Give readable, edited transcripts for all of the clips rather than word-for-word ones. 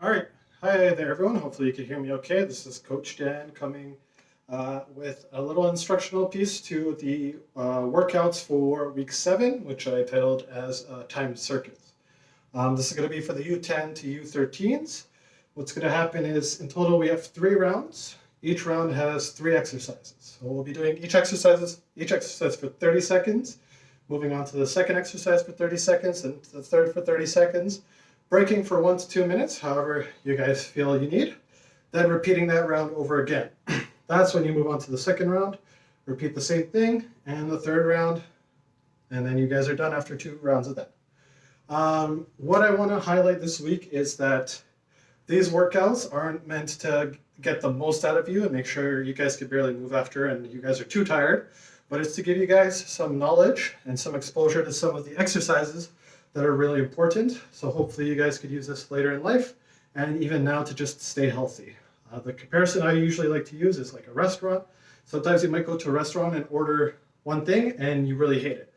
All right. Hi there, everyone. Hopefully you can hear me okay. This is Coach Dan coming with a little instructional piece to the workouts for week 7, which I titled as timed circuits. This is going to be for the U10 to U13s. What's going to happen is in total we have 3 rounds. Each round has 3 exercises. So we'll be doing each exercise for 30 seconds, moving on to the second exercise for 30 seconds, and the third for 30 seconds. Breaking for 1 to 2 minutes, however you guys feel you need, then repeating that round over again. That's when you move on to the second round, repeat the same thing, and the third round, and then you guys are done after 2 rounds of that. What I want to highlight this week is that these workouts aren't meant to get the most out of you and make sure you guys can barely move after and you guys are too tired, but it's to give you guys some knowledge and some exposure to some of the exercises that are really important. So hopefully you guys could use this later in life and even now to just stay healthy. The comparison I usually like to use is like a restaurant. Sometimes you might go to a restaurant and order one thing and you really hate it.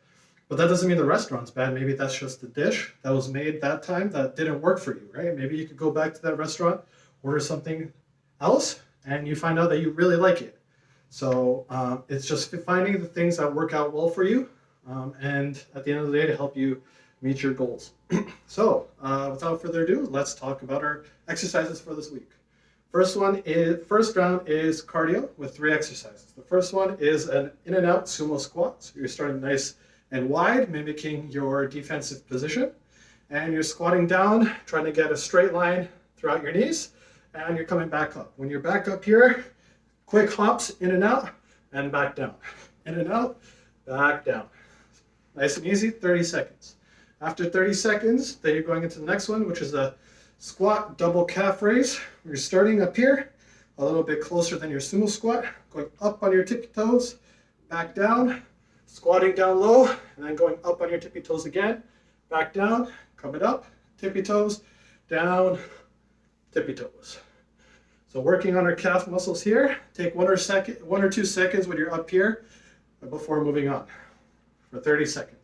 But that doesn't mean the restaurant's bad. Maybe that's just the dish that was made that time that didn't work for you, right? Maybe you could go back to that restaurant, order something else, and you find out that you really like it. So it's just finding the things that work out well for you and at the end of the day to help you meet your goals. So without further ado, let's talk about our exercises for this week. First round is cardio with 3 exercises. The first one is an in and out sumo squat. So you're starting nice and wide, mimicking your defensive position. And you're squatting down, trying to get a straight line throughout your knees. And you're coming back up. When you're back up here, quick hops in and out and back down. In and out, back down. Nice and easy, 30 seconds. After 30 seconds, then you're going into the next one, which is a squat double calf raise. You're starting up here, a little bit closer than your sumo squat, going up on your tippy toes, back down, squatting down low, and then going up on your tippy toes again, back down, coming up, tippy toes, down, tippy toes. So working on our calf muscles here, take 1 or 2 seconds when you're up here before moving on for 30 seconds.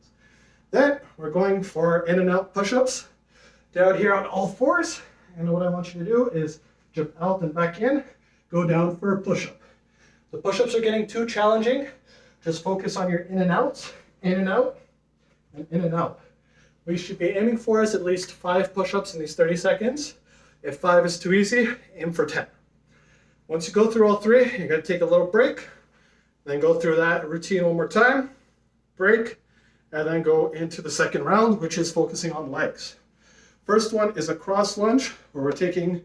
Then we're going for in and out push-ups down here on all 4s. And what I want you to do is jump out and back in, go down for a push-up. The push-ups are getting too challenging. Just focus on your in and outs, in and out, and in and out. We should be aiming for is at least 5 push-ups in these 30 seconds. If 5 is too easy, aim for 10. Once you go through all 3, you're going to take a little break, then go through that routine one more time, break, and then go into the second round, which is focusing on legs. First one is a cross lunge, where we're taking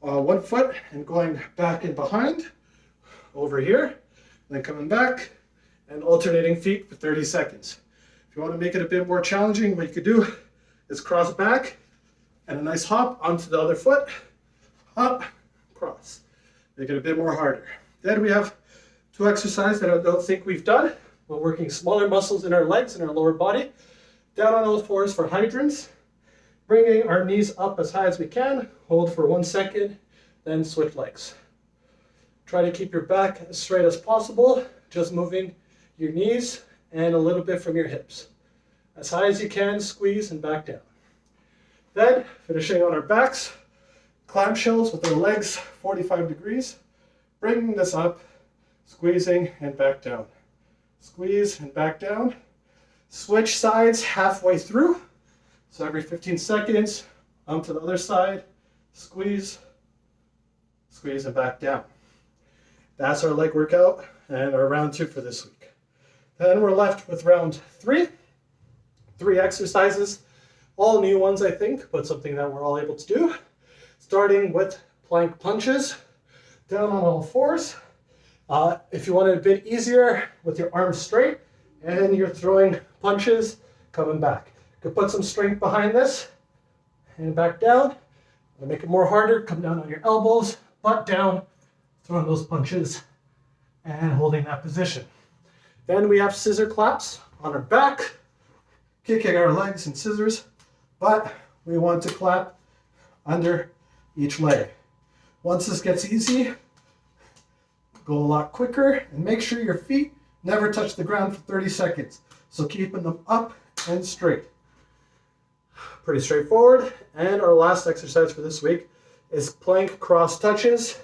1 foot and going back and behind, over here, and then coming back, and alternating feet for 30 seconds. If you want to make it a bit more challenging, what you could do is cross back, and a nice hop onto the other foot, hop, cross. Make it a bit more harder. Then we have 2 exercises that I don't think we've done. We're working smaller muscles in our legs and our lower body. Down on all 4s for hydrants. Bringing our knees up as high as we can. Hold for 1 second, then switch legs. Try to keep your back as straight as possible. Just moving your knees and a little bit from your hips. As high as you can, squeeze and back down. Then, finishing on our backs, clamshells with our legs 45 degrees. Bringing this up, squeezing and back down. Squeeze and back down. Switch sides halfway through. So every 15 seconds, onto the other side, squeeze, squeeze and back down. That's our leg workout and our round 2 for this week. Then we're left with round 3. 3 exercises, all new ones I think, but something that we're all able to do. Starting with plank punches, down on all 4s. If you want it a bit easier with your arms straight and you're throwing punches, coming back. You can put some strength behind this and back down. To make it more harder, come down on your elbows, butt down, throwing those punches and holding that position. Then we have scissor claps on our back, kicking our legs in scissors, but we want to clap under each leg. Once this gets easy, go a lot quicker and make sure your feet never touch the ground for 30 seconds. So keeping them up and straight. Pretty straightforward. And our last exercise for this week is plank cross touches,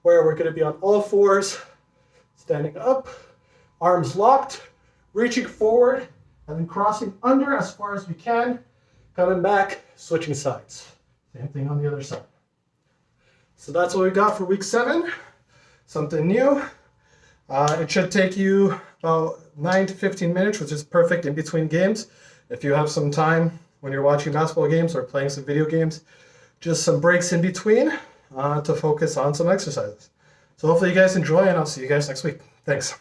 where we're going to be on all fours, standing up, arms locked, reaching forward, and then crossing under as far as we can, coming back, switching sides. Same thing on the other side. So that's what we got for week 7. Something new. It should take you about 9 to 15 minutes, which is perfect in between games. If you have some time when you're watching basketball games or playing some video games, just some breaks in between to focus on some exercises. So hopefully you guys enjoy, and I'll see you guys next week. Thanks.